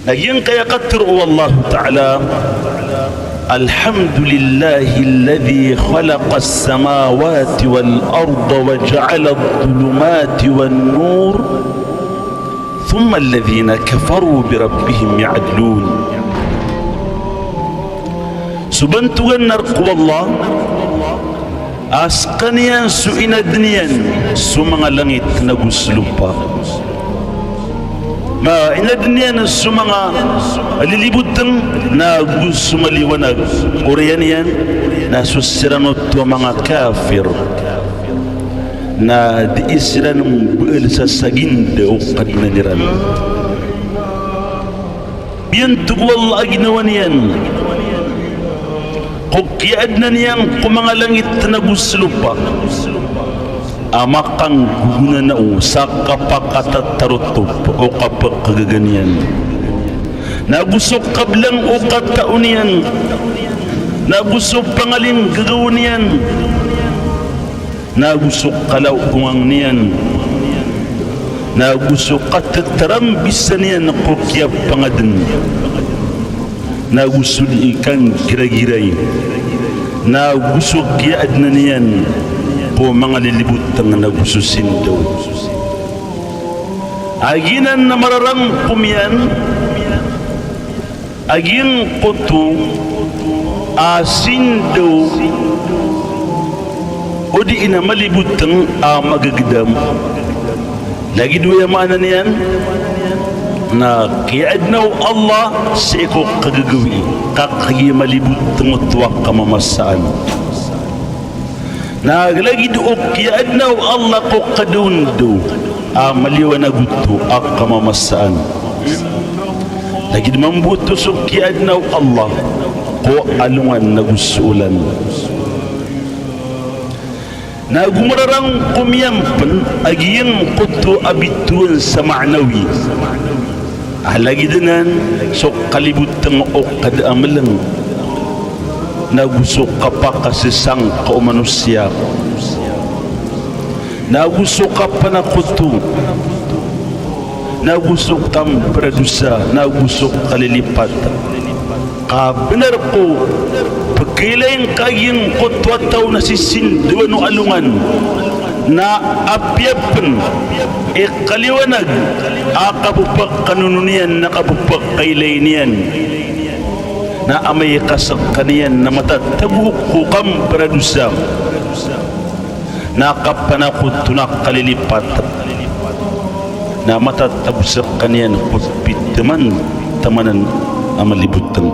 Agian kaya qatir Allah Ta'ala Alhamdulillahilladzi khalaqas samawati wal arda wa ja'ala adh-dhulumati wan nur thumma alladhina kafaru bi rabbihim ya'dlun. Subantugan narku Allah askanian su inadnian su mga langit na guslupa ma inadnian su mga alilibutang na gusto maliwanag uriyan yan na susiranot wa mga kafir na di sila ng buil sa saginda o kadinaniran biyan tugwal aginawan yan kukiad na niyang kumangalangit na guslupa amakang guguna na sa kapakatatarutop o kapakaganyan nagusok kablang o kataon niyan nagusok pangaling gagawin niyan nagusok kalaw kumang niyan nagusok katatarambisa niyan na kukiab pangadin nagusok ikang gira-giray nagusok kiad na niyan po mga lilibutang nagususin daw aginan na mararang pumiyan aging kuto asin daw o di ina malibutang magagdam lagi duya maana niyan na kiadnaw Allah sa iko kagagawi kakagi malibutang tuwak kamamasaan naglagi dook kiadnaw Allah ko kadundo maliwanag ito ak kamamasaan lagi mambuto so kiadnaw Allah ko alungan nagusulan nagumararang kumiyampan agiyang kuto abituan sa ma'nawi lagi dinan so kalibutang o kadamalang nagusok ka pa kasisang kaumanusya nagusok ka pa na kuto nagusok tam pradusa nagusok kalilipat kabinar ko pagkailayin kaging kutwataw na sisinduan o alungan na apyapan kaliwanag kabupak kanununian na kabupak kailay niyan na amay kasak kaniyan na matataguk kukam pradusa na kapanakot tunak kalilipat na matatagsak kaniyan kupit teman tamanan amalibutang